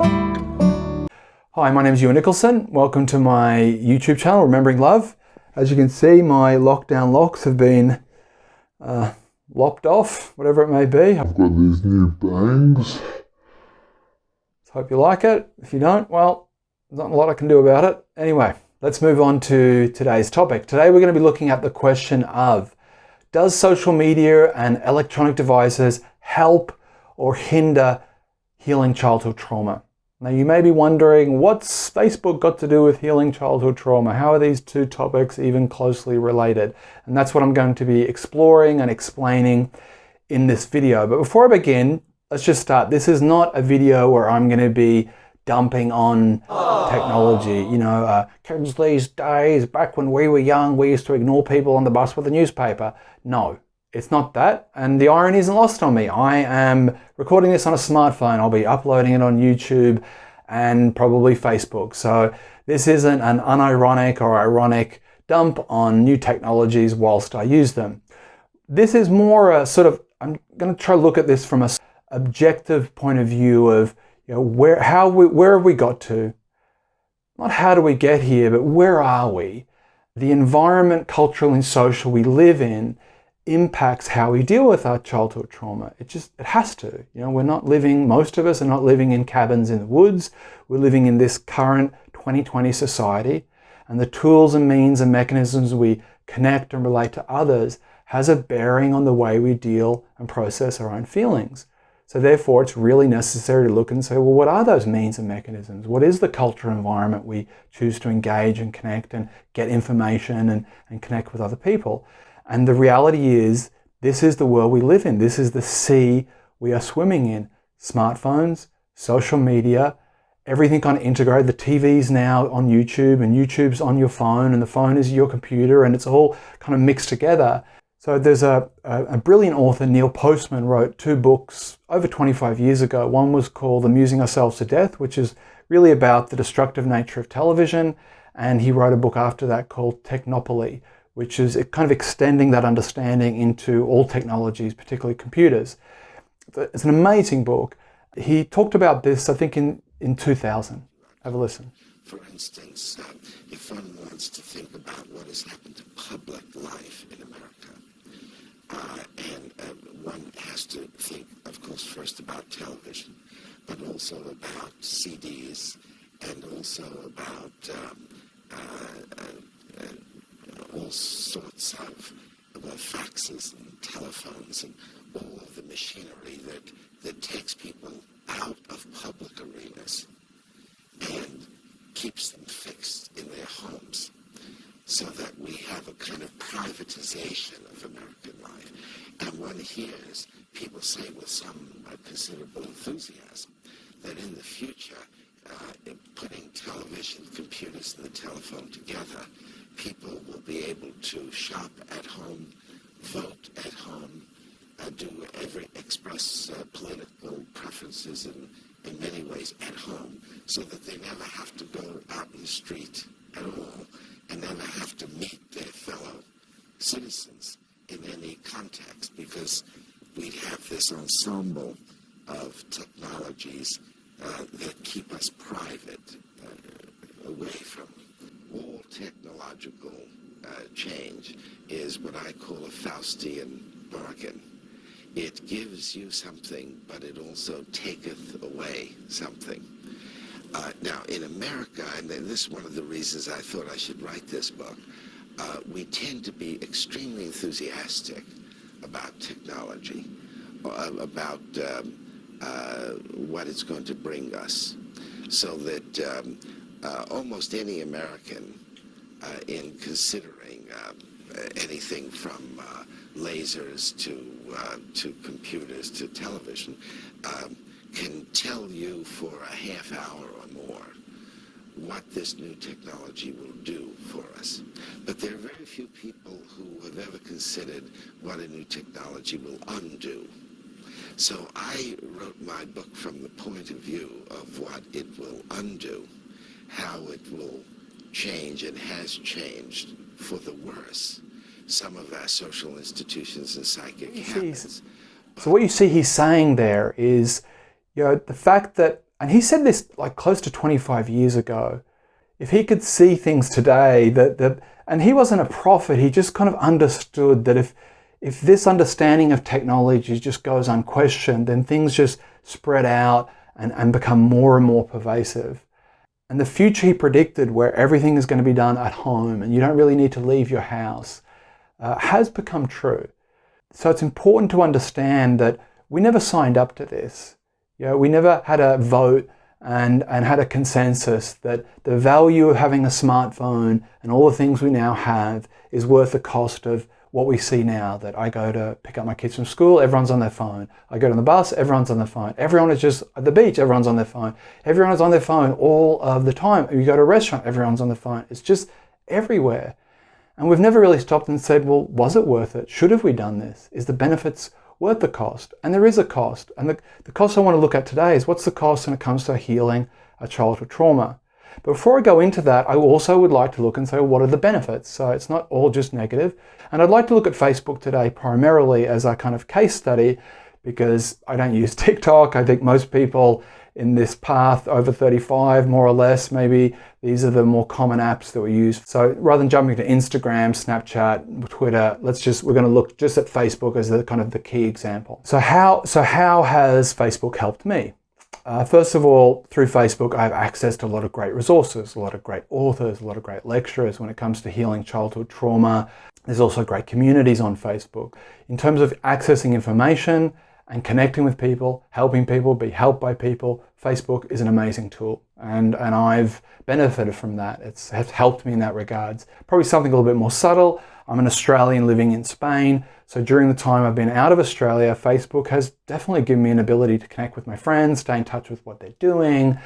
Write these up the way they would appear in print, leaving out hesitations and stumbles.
Hi, my name is Ewan Nicholson. Welcome to my YouTube channel, Remembering Love. As you can see, my lockdown locks have been lopped off, whatever it may be. I've got these new bangs. Hope you like it. If you don't, well, there's not a lot I can do about it. Anyway, let's move on to today's topic. Today we're going to be looking at the question of, does social media and electronic devices help or hinder healing childhood trauma? Now you may be wondering, what's Facebook got to do with healing childhood trauma? How are these two topics even closely related? And that's what I'm going to be exploring and explaining in this video. But before I begin, let's just start. This is not a video where I'm going to be dumping on technology. You know, kids these days, back when we were young, we used to ignore people on the bus with a newspaper. No. It's not that, and the irony isn't lost on me. I am recording this on a smartphone. I'll be uploading it on YouTube and probably Facebook. So this isn't an unironic or ironic dump on new technologies whilst I use them. This is more a sort of, I'm going to try to look at this from an objective point of view of, you know, where have we got to? Not how do we get here, but where are we? The environment, cultural and social we live in impacts how we deal with our childhood trauma. It has to. You know, we're not living, most of us are not living in cabins in the woods. We're living in this current 2020 society, and the tools and means and mechanisms we connect and relate to others has a bearing on the way we deal and process our own feelings. So therefore, it's really necessary to look and say, well, what are those means and mechanisms? What is the cultural environment we choose to engage and connect and get information and connect with other people? And the reality is, this is the world we live in. This is the sea we are swimming in. Smartphones, social media, everything kind of integrated. The TV's now on YouTube, and YouTube's on your phone, and the phone is your computer, and it's all kind of mixed together. So there's a brilliant author, Neil Postman, wrote 2 books over 25 years ago. One was called Amusing Ourselves to Death, which is really about the destructive nature of television. And he wrote a book after that called Technopoly, which is kind of extending that understanding into all technologies, particularly computers. It's an amazing book. He talked about this, I think, in 2000. Have a listen. For instance, if one wants to think about what has happened to public life in America, and one has to think, of course, first about television, but also about CDs, and also about all sorts of faxes and telephones and all of the machinery that takes people out of public arenas and keeps them fixed in their homes, so that we have a kind of privatization of American life. And one hears people say with some considerable enthusiasm that in the future, putting television, computers, and the telephone together, people will be able to shop at home, vote at home, express political preferences in many ways at home, so that they never have to go out in the street at all, and never have to meet their fellow citizens in any context, because we have this ensemble of technologies that keep us private, away from all technological change is what I call a Faustian bargain. It gives you something, but it also taketh away something. Now, in America, and this is one of the reasons I thought I should write this book, we tend to be extremely enthusiastic about technology, about what it's going to bring us, so that almost any American, in considering anything from lasers to computers to television, can tell you for a half hour or more what this new technology will do for us. But there are very few people who have ever considered what a new technology will undo. So I wrote my book from the point of view of what it will undo, how it will change and has changed for the worse some of our social institutions and psychic habits. So what you see he's saying there is, you know, the fact that And he said this like close to 25 years ago. If he could see things today, and he wasn't a prophet, he just kind of understood that if this understanding of technology just goes unquestioned, then things just spread out and become more and more pervasive. And the future he predicted, where everything is going to be done at home and you don't really need to leave your house, has become true. So it's important to understand that we never signed up to this. You know, we never had a vote and had a consensus that the value of having a smartphone and all the things we now have is worth the cost of what we see now, that I go to pick up my kids from school, everyone's on their phone. I go to the bus, everyone's on their phone. Everyone is just at the beach, everyone's on their phone. Everyone is on their phone all of the time. If you go to a restaurant, everyone's on their phone. It's just everywhere. And we've never really stopped and said, well, was it worth it? Should have we done this? Is the benefits worth the cost? And there is a cost. And the cost I want to look at today is what's the cost when it comes to healing a childhood trauma. But before I go into that, I also would like to look and say, well, what are the benefits? So it's not all just negative. And I'd like to look at Facebook today primarily as a kind of case study, because I don't use TikTok. I think most people in this path over 35, more or less, maybe these are the more common apps that we use. So rather than jumping to Instagram, Snapchat, Twitter, we're going to look just at Facebook as the kind of the key example. So how has Facebook helped me? First of all, through Facebook, I have access to a lot of great resources, a lot of great authors, a lot of great lecturers when it comes to healing childhood trauma. There's also great communities on Facebook. In terms of accessing information and connecting with people, helping people, be helped by people, Facebook is an amazing tool. And I've benefited from that. It's helped me in that regards. Probably something a little bit more subtle. I'm an Australian living in Spain. So during the time I've been out of Australia, Facebook has definitely given me an ability to connect with my friends, stay in touch with what they're doing,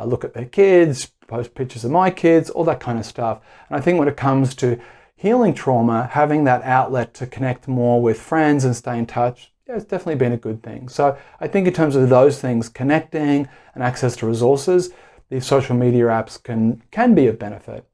look at their kids, post pictures of my kids, all that kind of stuff. And I think when it comes to healing trauma, having that outlet to connect more with friends and stay in touch, yeah, it's definitely been a good thing. So I think in terms of those things, connecting and access to resources, these social media apps can be of benefit.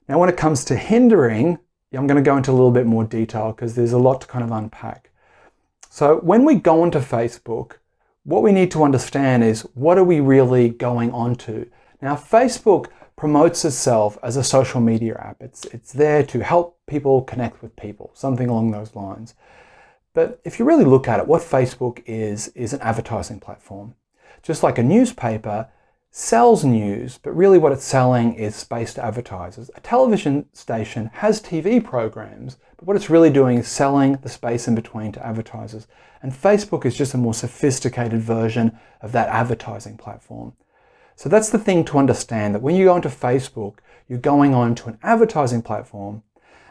Now, when it comes to hindering, I'm going to go into a little bit more detail because there's a lot to kind of unpack. So when we go onto Facebook, what we need to understand is, what are we really going on to? Now, Facebook promotes itself as a social media app. It's there to help people connect with people, something along those lines. But if you really look at it, what Facebook is an advertising platform. Just like a newspaper sells news, but really what it's selling is space to advertisers. A television station has TV programs, but what it's really doing is selling the space in between to advertisers. And Facebook is just a more sophisticated version of that advertising platform. So that's the thing to understand, that when you go into Facebook, you're going on to an advertising platform,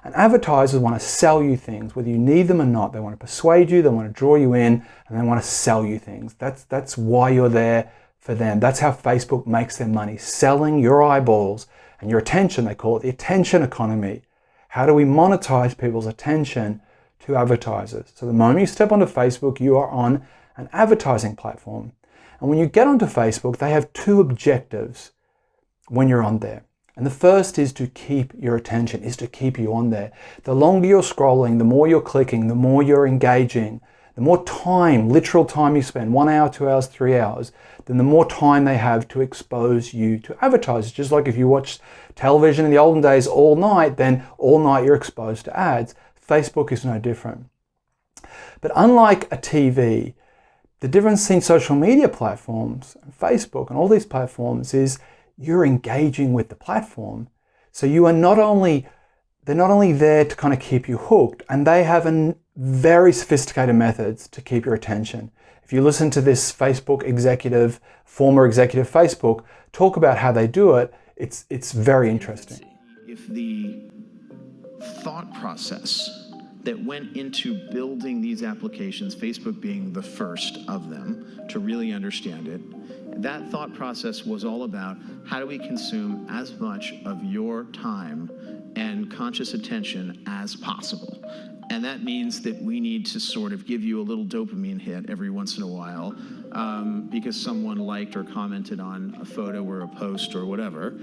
and advertisers want to sell you things, whether you need them or not. They want to persuade you, they want to draw you in, and they want to sell you things. That's why you're there for them. That's how Facebook makes their money, selling your eyeballs and your attention. They call it the attention economy. How do we monetize people's attention to advertisers? So the moment you step onto Facebook, you are on an advertising platform. And when you get onto Facebook, they have two objectives when you're on there. And the first is to keep your attention, is to keep you on there. The longer you're scrolling, the more you're clicking, the more you're engaging, the more time, literal time you spend, 1 hour, 2 hours, 3 hours, then the more time they have to expose you to advertisers. Just like if you watch television in the olden days all night, then all night you're exposed to ads. Facebook is no different. But unlike a TV, the difference between social media platforms, and Facebook and all these platforms, is you're engaging with the platform. So you are they're not only there to kind of keep you hooked, and they have very sophisticated methods to keep your attention. If you listen to this Facebook executive, former executive Facebook, talk about how they do it, it's very interesting. If the thought process that went into building these applications, Facebook being the first of them to really understand it, that thought process was all about, how do we consume as much of your time and conscious attention as possible? And that means that we need to sort of give you a little dopamine hit every once in a while because someone liked or commented on a photo or a post or whatever.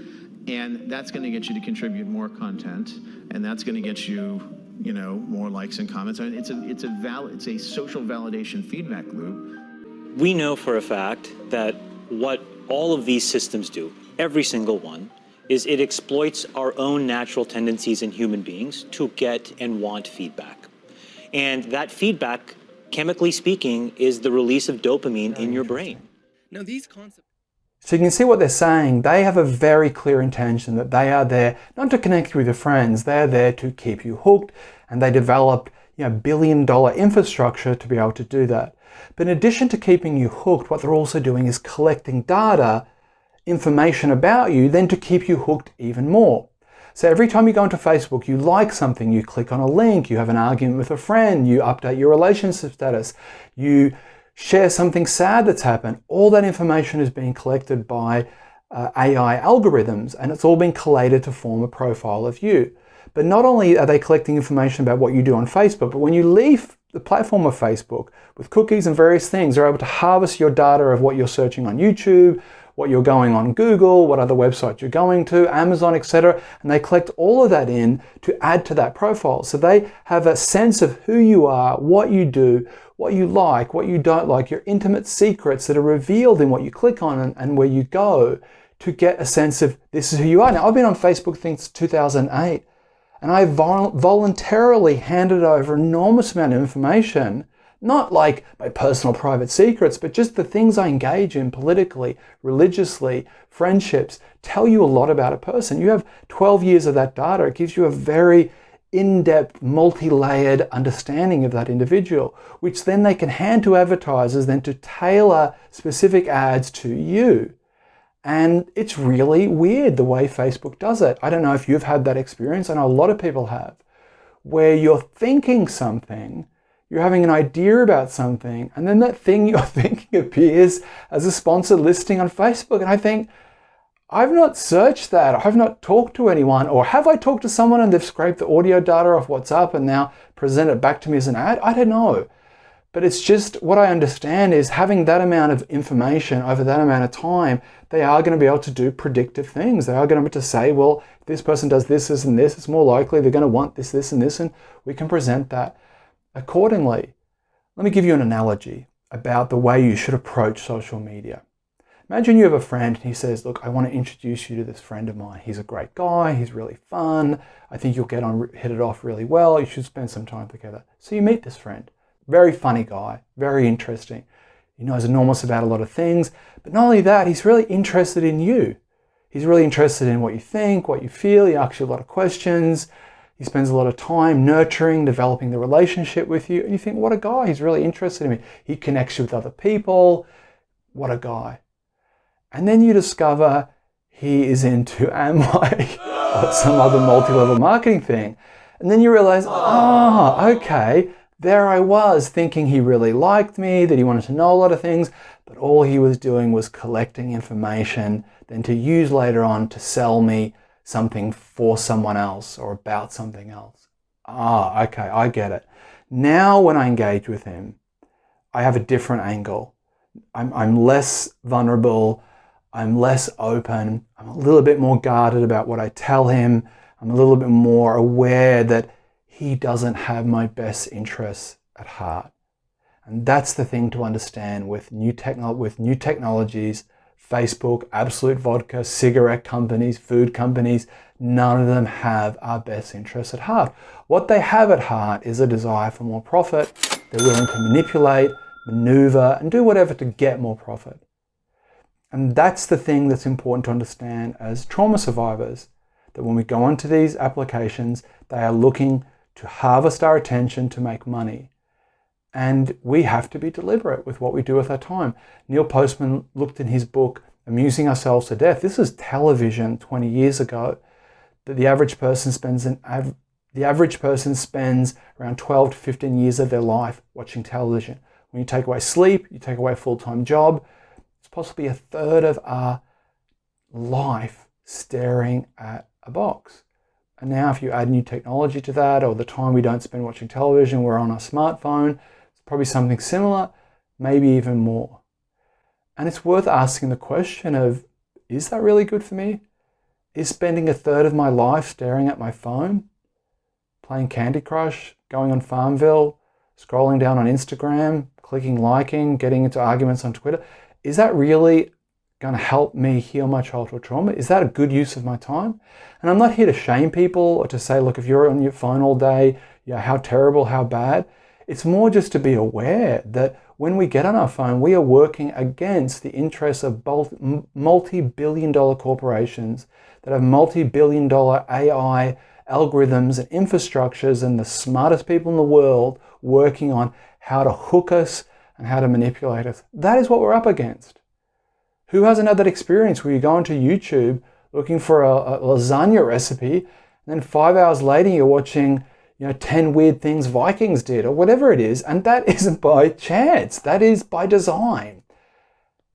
And that's going to get you to contribute more content, and that's going to get you, more likes and comments. I mean, it's a social validation feedback loop. We know for a fact that what all of these systems do, every single one, is it exploits our own natural tendencies in human beings to get and want feedback. And that feedback, chemically speaking, is the release of dopamine in your brain. Now, these concepts. So you can see what they're saying. They have a very clear intention that they are there not to connect you with your friends, they're there to keep you hooked, and they developed billion-dollar infrastructure to be able to do that. But in addition to keeping you hooked, what they're also doing is collecting data, information about you, then to keep you hooked even more. So every time you go into Facebook, you like something, you click on a link, you have an argument with a friend, you update your relationship status, you share something sad that's happened, all that information is being collected by AI algorithms, and it's all been collated to form a profile of you. But not only are they collecting information about what you do on Facebook, but when you leave the platform of Facebook with cookies and various things, they're able to harvest your data of what you're searching on YouTube, what you're going on Google, what other websites you're going to, Amazon, etc. And they collect all of that in to add to that profile. So they have a sense of who you are, what you do, what you like, what you don't like, your intimate secrets that are revealed in what you click on and where you go, to get a sense of this is who you are. Now, I've been on Facebook since 2008, and I voluntarily handed over an enormous amount of information, not like my personal private secrets, but just the things I engage in politically, religiously, friendships, tell you a lot about a person. You have 12 years of that data. It gives you a very in-depth, multi-layered understanding of that individual, which then they can hand to advertisers then to tailor specific ads to you. And it's really weird the way Facebook does it. I don't know if you've had that experience. I know a lot of people have, where you're thinking something, you're having an idea about something, and then that thing you're thinking appears as a sponsored listing on Facebook. And I think, I've not searched that, I've not talked to anyone, or have I talked to someone and they've scraped the audio data off WhatsApp and now present it back to me as an ad? I don't know. But it's just, what I understand is having that amount of information over that amount of time, they are going to be able to do predictive things. They are going to be able to say, well, if this person does this, this, and this, it's more likely they're going to want this, this, and this, and we can present that accordingly. Let me give you an analogy about the way you should approach social media. Imagine you have a friend and he says, look, I want to introduce you to this friend of mine. He's a great guy. He's really fun. I think you'll hit it off really well. You should spend some time together. So you meet this friend. Very funny guy, very interesting. He knows enormous about a lot of things, but not only that, he's really interested in you. He's really interested in what you think, what you feel. He asks you a lot of questions. He spends a lot of time nurturing, developing the relationship with you. And you think, what a guy, he's really interested in me. He connects you with other people. What a guy. And then you discover he is into Amway or some other multi-level marketing thing. And then you realize, okay, there I was thinking he really liked me, that he wanted to know a lot of things, but all he was doing was collecting information then to use later on to sell me something for someone else or about something else. Okay, I get it. Now when I engage with him, I have a different angle. I'm less vulnerable, I'm less open, I'm a little bit more guarded about what I tell him, I'm a little bit more aware that he doesn't have my best interests at heart. And that's the thing to understand with new technologies, Facebook, Absolute Vodka, cigarette companies, food companies, none of them have our best interests at heart. What they have at heart is a desire for more profit. They're willing to manipulate, maneuver, and do whatever to get more profit. And that's the thing that's important to understand as trauma survivors, that when we go onto these applications, they are looking to harvest our attention to make money. And we have to be deliberate with what we do with our time. Neil Postman looked in his book, Amusing Ourselves to Death. This is television 20 years ago, that the average person spends around 12 to 15 years of their life watching television. When you take away sleep, you take away a full-time job, it's possibly a third of our life staring at a box. And now if you add new technology to that, or the time we don't spend watching television, we're on our smartphone, it's probably something similar, maybe even more. And it's worth asking the question of, is that really good for me? Is spending a third of my life staring at my phone, playing Candy Crush, going on Farmville, scrolling down on Instagram, clicking liking, getting into arguments on Twitter, is that really going to help me heal my childhood trauma? Is that a good use of my time? And I'm not here to shame people or to say, look, if you're on your phone all day, how terrible, how bad. It's more just to be aware that when we get on our phone, we are working against the interests of multi-billion-dollar corporations that have multi-billion-dollar AI algorithms and infrastructures and the smartest people in the world working on how to hook us and how to manipulate us. That is what we're up against. Who hasn't had that experience where you go onto YouTube looking for a lasagna recipe, and then 5 hours later you're watching 10 weird things Vikings did or whatever it is, and that isn't by chance, that is by design.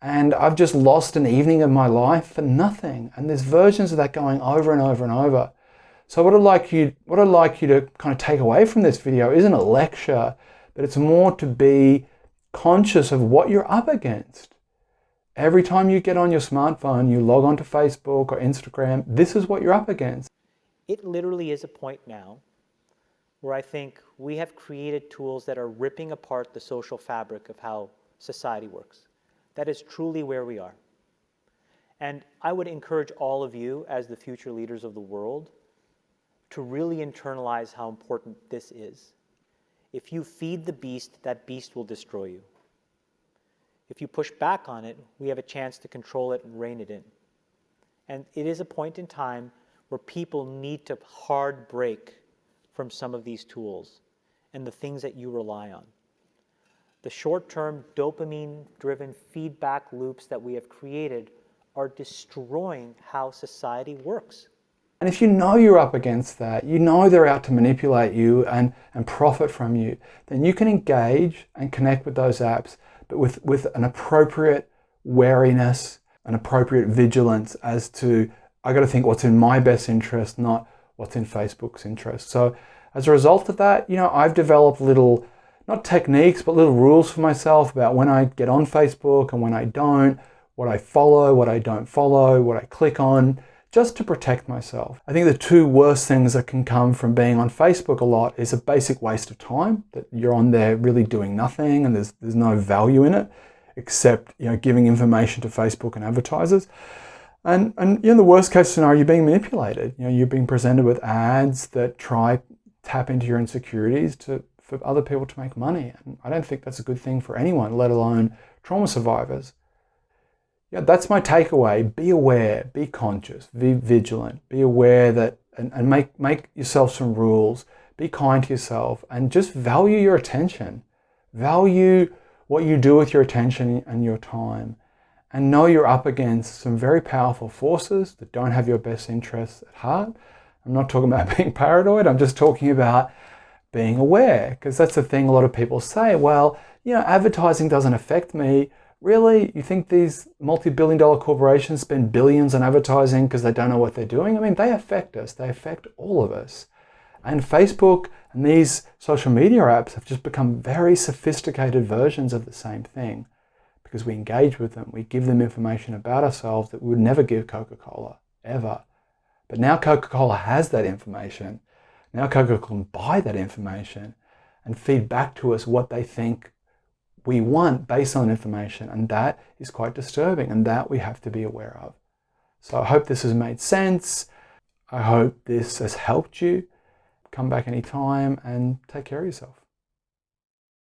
And I've just lost an evening of my life for nothing. And there's versions of that going over and over and over. So what I'd like you to kind of take away from this video isn't a lecture, but it's more to be conscious of what you're up against. Every time you get on your smartphone, you log onto Facebook or Instagram, this is what you're up against. It literally is a point now where I think we have created tools that are ripping apart the social fabric of how society works. That is truly where we are. And I would encourage all of you as the future leaders of the world to really internalize how important this is. If you feed the beast, that beast will destroy you. If you push back on it, we have a chance to control it and rein it in. And it is a point in time where people need to hard break from some of these tools and the things that you rely on. The short-term dopamine-driven feedback loops that we have created are destroying how society works. And if you know you're up against that, you know they're out to manipulate you and profit from you, then you can engage and connect with those apps, but with an appropriate wariness, an appropriate vigilance as to, I got to think what's in my best interest, not what's in Facebook's interest. So as a result of that, I've developed little, not techniques, but little rules for myself about when I get on Facebook and when I don't, what I follow, what I don't follow, what I click on, just to protect myself. I think the two worst things that can come from being on Facebook a lot is a basic waste of time, that you're on there really doing nothing and there's no value in it, except giving information to Facebook and advertisers. And the worst case scenario, you're being manipulated. You're being presented with ads that tap into your insecurities for other people to make money. And I don't think that's a good thing for anyone, let alone trauma survivors. That's my takeaway. Be aware, be conscious, be vigilant, be aware that, and make yourself some rules, be kind to yourself, and just value your attention. Value what you do with your attention and your time. And know you're up against some very powerful forces that don't have your best interests at heart. I'm not talking about being paranoid, I'm just talking about being aware, because that's the thing a lot of people say, well, advertising doesn't affect me. Really? You think these multi-billion-dollar corporations spend billions on advertising because they don't know what they're doing? I mean, they affect us. They affect all of us. And Facebook and these social media apps have just become very sophisticated versions of the same thing, because we engage with them. We give them information about ourselves that we would never give Coca-Cola, ever. But now Coca-Cola has that information. Now Coca-Cola can buy that information and feed back to us what they think we want based on information, and that is quite disturbing, and that we have to be aware of. So I hope this has made sense. I hope this has helped you. Come back anytime and take care of yourself.